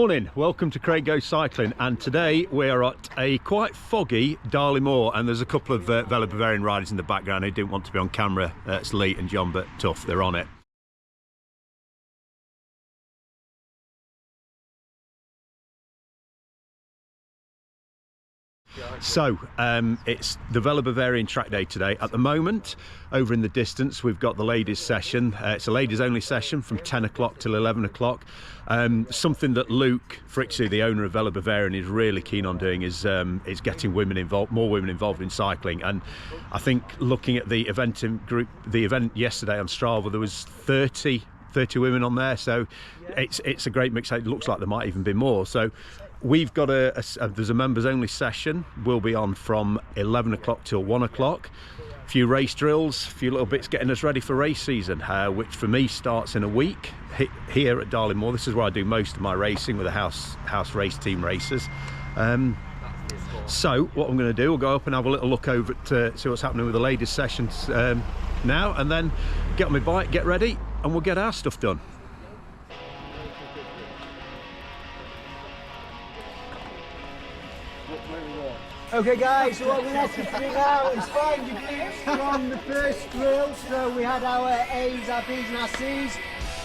Morning, welcome to Craig Goes Cycling, and today we're at a quite foggy Darley Moor, and there's a couple of Velo Bavarian riders in the background who didn't want to be on camera. It's Lee and John, but tough, they're on it. So it's the Velo Bavarian Track Day today. At the moment, over in the distance, we've got the ladies session. It's a ladies only session from 10 o'clock till 11 o'clock. Something that Luke Frixou, the owner of Velo Bavarian, is really keen on doing is getting women involved, more women involved in cycling. And I think looking at the event yesterday on Strava, there was 30 women on there, so it's a great mix. It looks like there might even be more. So we've got there's a members only session. We'll be on from 11 o'clock till 1 o'clock. A few race drills, a few little bits getting us ready for race season, which for me starts in a week here at Darley Moor. This is where I do most of my racing with the house race team races. So what I'm going to do, we'll go up and have a little look over to see what's happening with the ladies sessions now, and then get on my bike, get ready, and we'll get our stuff done. Okay guys, so what we have to do now is find your groups from the first drill. So we had our A's, our B's and our C's,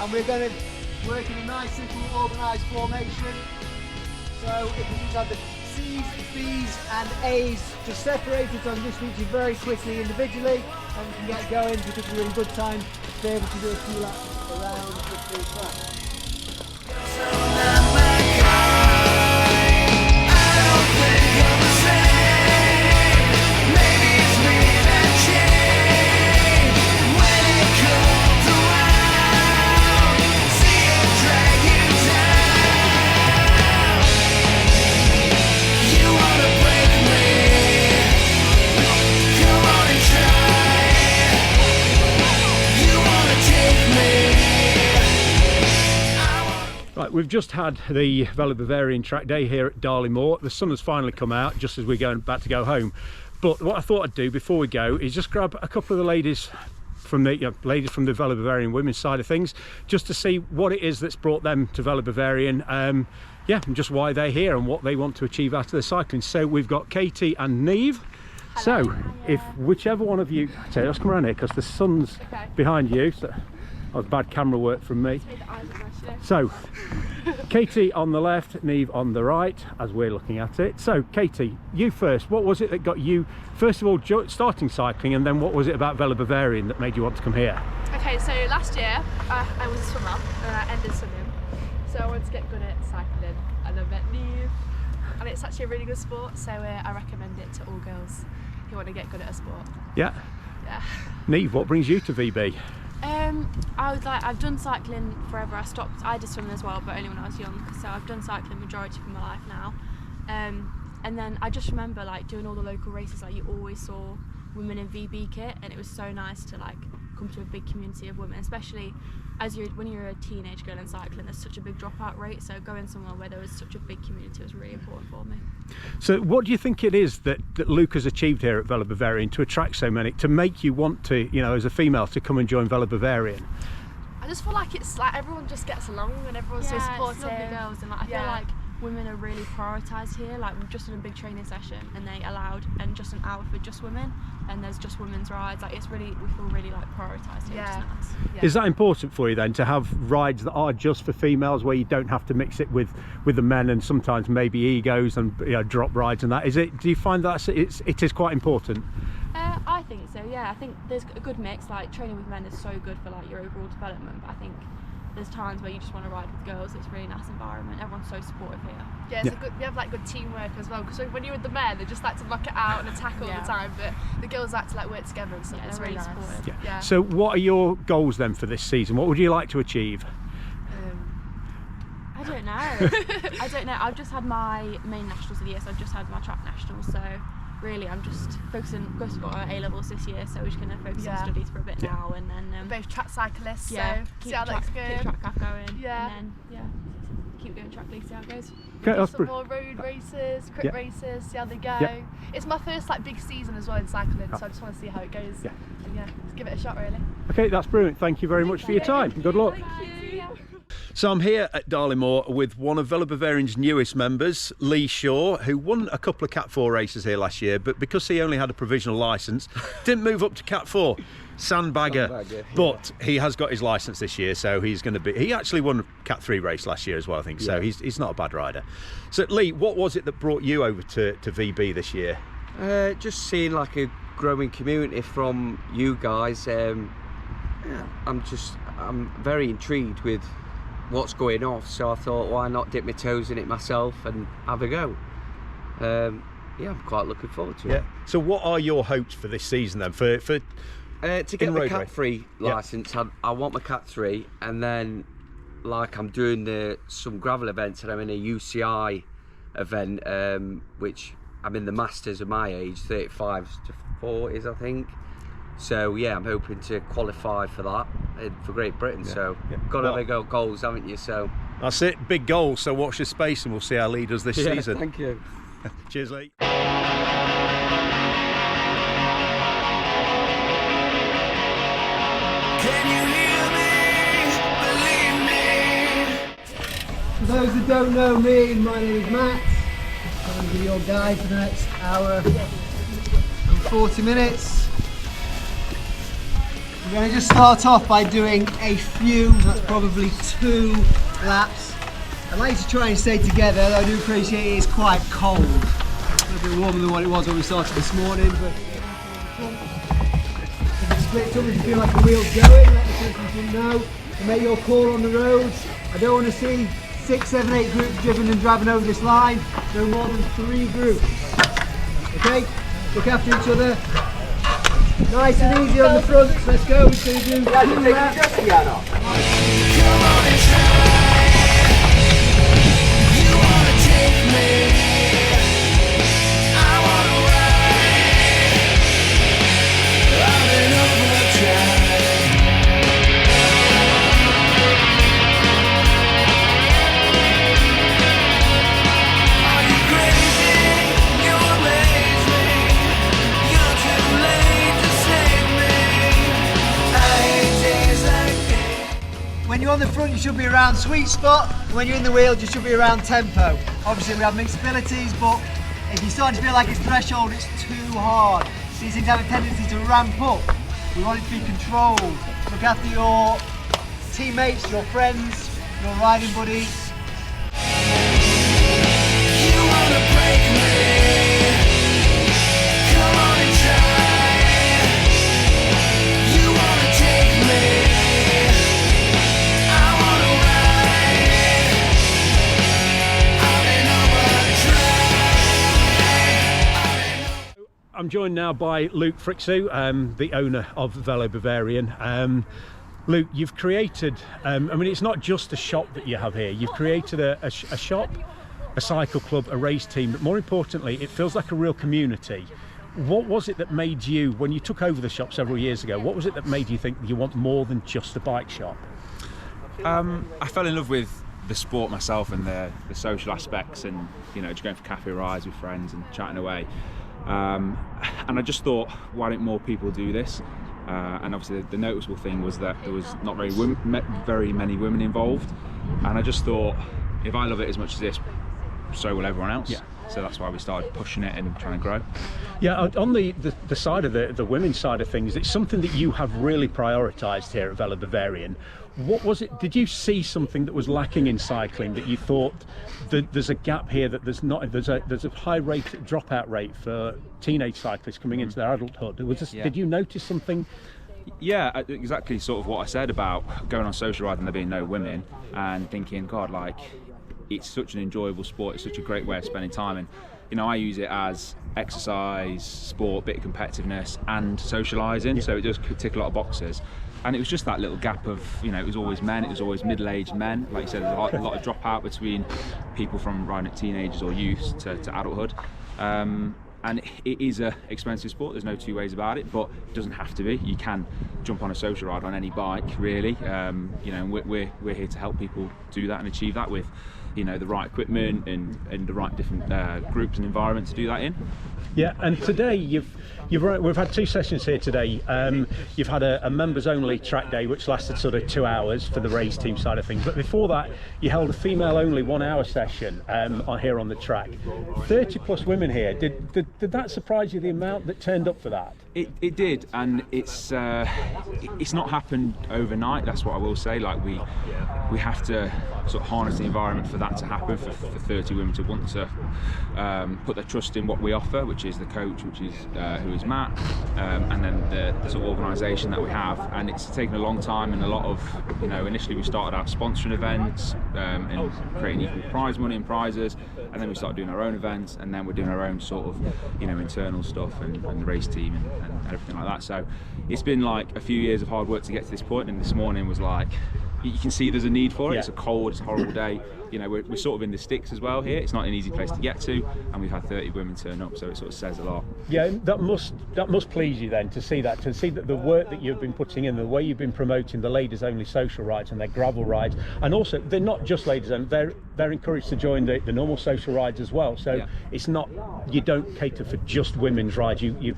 and we're going to work in a nice little organised formation. So if we just have the C's, B's and A's just separated, so I'm just reaching very quickly individually, and we can get going because we're in good time to be able to do a few laps around the full track. Right, we've just had the Velo Bavarian Track Day here at Darley Moor. The sun has finally come out just as we're about to go home. But what I thought I'd do before we go is just grab a couple of the ladies from the Velo Bavarian women's side of things, just to see what it is that's brought them to Velo Bavarian, and just why they're here and what they want to achieve out of their cycling. So we've got Katie and Neeve. Hello. So if whichever one of you, let's come around here because the sun's behind you. So that was bad camera work from me. So Katie on the left, Neeve on the right, as we're looking at it. So Katie, you first. What was it that got you first of all starting cycling, and then what was it about Velo Bavarian that made you want to come here? Okay, so last year I was a swimmer and I ended swimming, so I wanted to get good at cycling, and I met Neeve, and it's actually a really good sport, so I recommend it to all girls who want to get good at a sport. Yeah. Neeve, what brings you to VB? I've done cycling forever. I did swimming as well, but only when I was young, so I've done cycling majority of my life now. And then I just remember like doing all the local races, like you always saw women in VB kit, and it was so nice to like come to a big community of women, especially when you're a teenage girl in cycling. There's such a big dropout rate, so going somewhere where there was such a big community was really important for me. So what do you think it is that Luke has achieved here at Velo Bavarian to attract so many, to make you want to, as a female, to come and join Velo Bavarian? I just feel like it's like everyone just gets along and everyone's so supportive. Lovely girls, and like, I feel like women are really prioritised here. Like we've just done a big training session and they allowed just an hour for just women, and there's just women's rides. Like we feel really like prioritised here. Which is nice. Is that important for you then, to have rides that are just for females, where you don't have to mix it with the men and sometimes maybe egos and drop rides and that? Do you find that it is quite important? I think so, yeah. I think there's a good mix. Like training with men is so good for like your overall development, but I think there's times where you just want to ride with girls. It's a really nice environment. Everyone's so supportive here. Yeah, it's we have like good teamwork as well, because when you're with the men, they just like to muck it out and attack all the time, but the girls like to like work together and stuff. It's really nice. Supportive. Yeah. So what are your goals then for this season? What would you like to achieve? I don't know. I've just had my main nationals of the year, so I've just had my track nationals, so really I'm just focusing. We've got our A-levels this year, so we're just going to focus on studies for a bit now, and then we're both track cyclists, so keep see how that's going. Keep track gap going, and then keep going track league, see how it goes. Okay, some more road races, crit races, see how they go. It's my first like big season as well in cycling, so I just want to see how it goes. And let's give it a shot really. Okay, that's brilliant. Thank you very much for your time. Good luck. Thank you. So I'm here at Darley Moor with one of Velo Bavarian's newest members, Lee Shaw, who won a couple of Cat 4 races here last year, but because he only had a provisional licence, didn't move up to Cat 4. Sandbagger. But he has got his licence this year, so he's going to be... He actually won a Cat 3 race last year as well, I think, so he's not a bad rider. So Lee, what was it that brought you over to VB this year? Just seeing like a growing community from you guys. I'm very intrigued with what's going off, so I thought, why not dip my toes in it myself and have a go. I'm quite looking forward to it. So what are your hopes for this season then? For to get my Cat 3 licence, I want my Cat 3, and then like I'm doing some gravel events, and I'm in a UCI event, which I'm in the Masters of my age, 35 to 40s I think. So yeah, I'm hoping to qualify for that for Great Britain. So got to have a goals, haven't you? So that's it, big goals. So watch your space, and we'll see how Lee does this season. Thank you. Cheers, Lee. For those that don't know me, my name is Matt. I'm going to be your guide for the next hour and 40 minutes. We're going to just start off by doing a few, that's probably 2 laps. I'd like you to try and stay together, though I do appreciate it is quite cold. A little bit warmer than what it was when we started this morning, but if it's split up, if you feel like the wheel's going, let the person know and make your call on the roads. I don't want to see 6, 7, 8 groups driven and driving over this line. No more than 3 groups. Okay? Look after each other. Nice and easy on the front. Let's go. We're going to do 2 laps. When you're on the front, you should be around sweet spot. When you're in the wheel, you should be around tempo. Obviously, we have mixed abilities, but if you start to feel like it's threshold, it's too hard. These things have a tendency to ramp up. We want it to be controlled. Look after your teammates, your friends, your riding buddies. You wanna break me? Come on and try. You wanna take me? I'm joined now by Luke Frixou, the owner of Velo Bavarian. Luke, you've created, I mean, it's not just a shop that you have here. You've created a shop, a cycle club, a race team, but more importantly, it feels like a real community. What was it that made you, when you took over the shop several years ago, what was it that made you think you want more than just a bike shop? I fell in love with the sport myself and the social aspects, and just going for cafe rides with friends and chatting away. And I just thought, why don't more people do this? And obviously the noticeable thing was that there was not very many women involved, and I just thought, if I love it as much as this, so will everyone else. So that's why we started pushing it and trying to grow. On the side of the women's side of things, it's something that you have really prioritised here at Velo Bavarian. What was it? Did you see something that was lacking in cycling that you thought that there's a gap here, that there's a high rate dropout rate for teenage cyclists coming into their adulthood? Did you notice something? Yeah, exactly sort of what I said about going on social ride and there being no women, and thinking, God, like, it's such an enjoyable sport, it's such a great way of spending time, and I use it as exercise, sport, bit of competitiveness and socialising, so it does tick a lot of boxes. And it was just that little gap of, it was always men, it was always middle-aged men. Like you said, there's a lot of dropout between people from riding at teenagers or youth to adulthood. And it is an expensive sport, there's no 2 ways about it, but it doesn't have to be. You can jump on a social ride on any bike, really. We're here to help people do that and achieve that with you know, the right equipment and the right different groups and environment to do that in. Yeah, and today we've had 2 sessions here today. You've had a members only track day which lasted sort of 2 hours for the race team side of things, but before that you held a female only 1 hour session here on the track. 30 plus women here. Did that surprise you, the amount that turned up for that? It did, and it's not happened overnight. That's what I will say. Like we have to sort of harness the environment for that to happen, for 30 women to want to put their trust in what we offer, which is the coach, who is Matt, and then the sort of organisation that we have. And it's taken a long time, and a lot of, you know, initially we started out sponsoring events and creating equal prize money and prizes, and then we started doing our own events, and then we're doing our own sort of, you know, internal stuff and the race team and everything like that. So it's been like a few years of hard work to get to this point, and this morning was like, you can see there's a need for it. Yeah. It's a cold, it's a horrible day. You know, we're sort of in the sticks as well here. It's not an easy place to get to, and we've had 30 women turn up, so it sort of says a lot. Yeah, that must please you then, to see that the work that you've been putting in, the way you've been promoting the ladies only social rides and their gravel rides, and also they're not just ladies only, they're encouraged to join the normal social rides as well. So yeah. It's not, you don't cater for just women's rides. You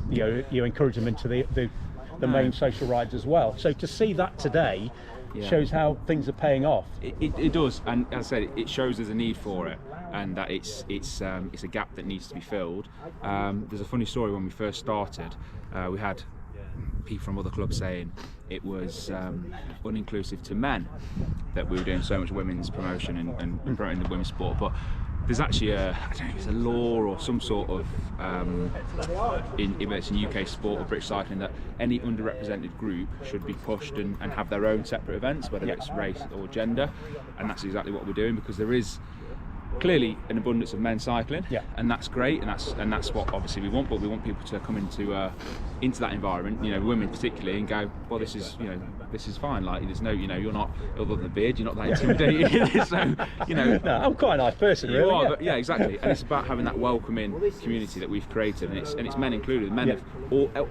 encourage them into the main social rides as well. So to see that today. Yeah. Shows how things are paying off. It does, and as I said, it shows there's a need for it, and that it's a gap that needs to be filled. There's a funny story. When we first started, we had people from other clubs saying it was uninclusive to men that we were doing so much women's promotion and promoting the women's sport, but there's actually I don't know if it's a law or some sort of it's in UK sport or British cycling, that any underrepresented group should be pushed and have their own separate events, whether it's race or gender, and that's exactly what we're doing, because there is clearly an abundance of men cycling, and that's great, and that's what obviously we want, but we want people to come into that environment, you know, women particularly, and go, well, this is fine, like there's no, you know, you're not, other than the beard, you're not that intimidating. So, you know, no, I'm quite a nice person, really. You are, but yeah, exactly. And it's about having that welcoming community that we've created, and it's men included. Men have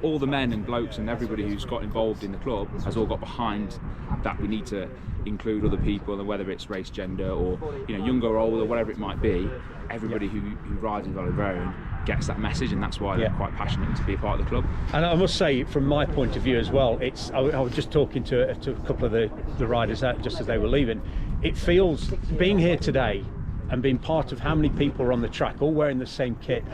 all the men and blokes and everybody who's got involved in the club has all got behind that we need to include other people, and whether it's race, gender, or, you know, young or old or whatever it might be, everybody who rides in Velo Bavarian gets that message, and that's why they're quite passionate to be a part of the club. And I must say, from my point of view as well, I was just talking to a couple of the riders just as they were leaving. It feels, being here today and being part of how many people are on the track all wearing the same kit,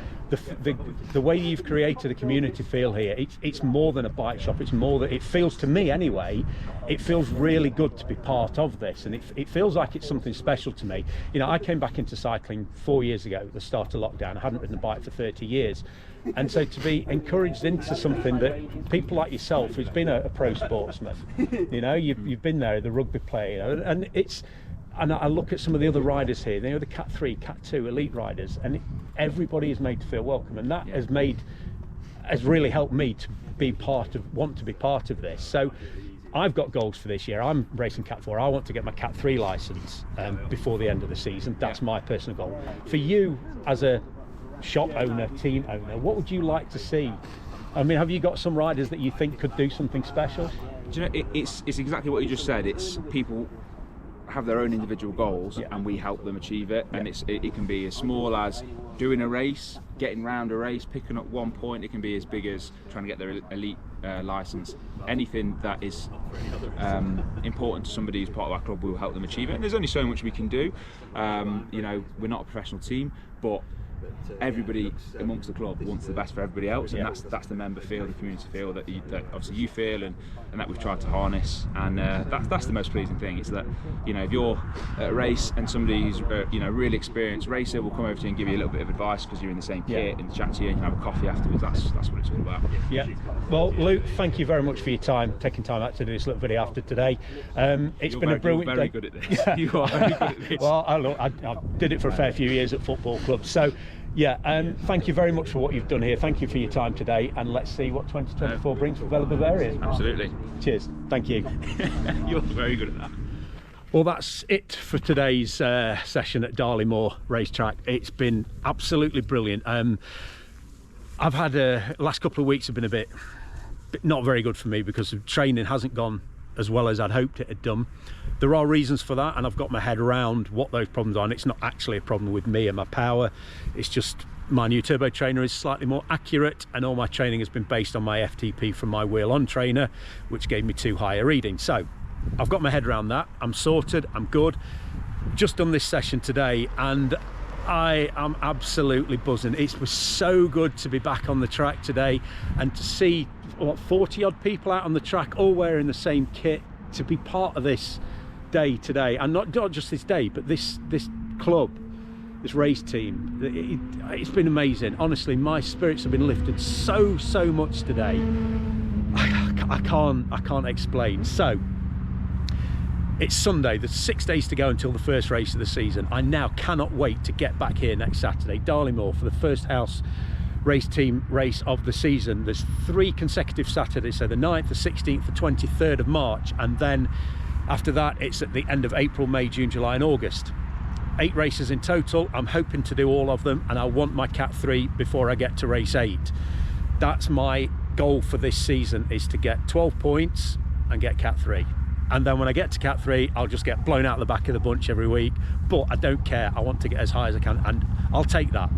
the way you've created a community feel here, it's more than a bike shop. It's more that, it feels to me anyway, it feels really good to be part of this, and it feels like it's something special to me. You know, I came back into cycling 4 years ago at the start of lockdown. I hadn't ridden a bike for 30 years, and so to be encouraged into something that people like yourself, who's been a pro sportsman, you know, you've been there, the rugby player, you know, and I look at some of the other riders here, you know, the Cat 3, Cat 2 elite riders, and everybody is made to feel welcome, and that has really helped me to want to be part of this. So I've got goals for this year. I'm racing Cat 4. I want to get my Cat 3 licence before the end of the season. That's my personal goal. For you, as a shop owner, team owner, what would you like to see? I mean, have you got some riders that you think could do something special? Do you know, it's exactly what you just said. It's people have their own individual goals, and we help them achieve it, and it can be as small as doing a race, getting round a race, picking up 1 point. It can be as big as trying to get their elite license. Anything that is important to somebody who's part of our club, we'll help them achieve it, and there's only so much we can do. You know, we're not a professional team, but everybody amongst the club wants the best for everybody else, and that's the member feel, the community feel that obviously you feel, and that we've tried to harness, and that's the most pleasing thing. It's that, you know, if you're at a race and somebody who's you know, really experienced racer will come over to you and give you a little bit of advice because you're in the same kit, and chat to you and you can have a coffee afterwards. That's what it's all about. Well, Luke, thank you very much for your time, taking time out to do this little video after today. It's been a brilliant day. You're very good at this. You are very good at this. Well, I did it for a fair few years at football clubs, so thank you very much for what you've done here. Thank you for your time today, and let's see what 2024 brings for Velo Bavarian. Absolutely. Cheers. Thank you. You're very good at that. Well, that's it for today's session at Darley Moor racetrack. It's been absolutely brilliant. I've had last couple of weeks have been a bit not very good for me because the training hasn't gone as well as I'd hoped it had done. There are reasons for that, and I've got my head around what those problems are, and it's not actually a problem with me and my power. It's just my new turbo trainer is slightly more accurate, and all my training has been based on my FTP from my wheel on trainer, which gave me too high a reading. So I've got my head around that. I'm sorted, I'm good. Just done this session today, and I am absolutely buzzing. It was so good to be back on the track today and to see what 40 odd people out on the track all wearing the same kit, to be part of this day today, and not just this day, but this club, this race team. It's been amazing. Honestly, my spirits have been lifted so much today. I can't explain. So it's Sunday. There's 6 days to go until the first race of the season. I now cannot wait to get back here next Saturday, Darley Moor, for the first house race team race of the season. There's 3 consecutive Saturdays, so the 9th, the 16th, the 23rd of March, and then after that it's at the end of April, May, June, July and August. 8 races in total. I'm hoping to do all of them, and I want my Cat 3 before I get to race 8. That's my goal for this season, is to get 12 points and get Cat 3. And then when I get to Cat 3, I'll just get blown out the back of the bunch every week. But I don't care. I want to get as high as I can, and I'll take that.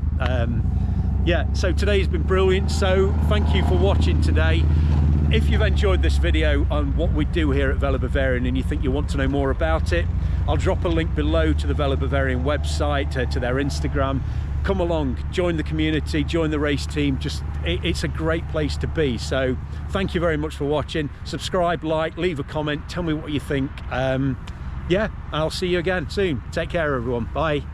Yeah, so today's been brilliant. So thank you for watching today. If you've enjoyed this video on what we do here at Velo Bavarian and you think you want to know more about it, I'll drop a link below to the Velo Bavarian website, to their Instagram. Come along, join the community, join the race team. It's a great place to be. So thank you very much for watching. Subscribe, like, leave a comment, tell me what you think. Yeah, and I'll see you again soon. Take care, everyone. Bye.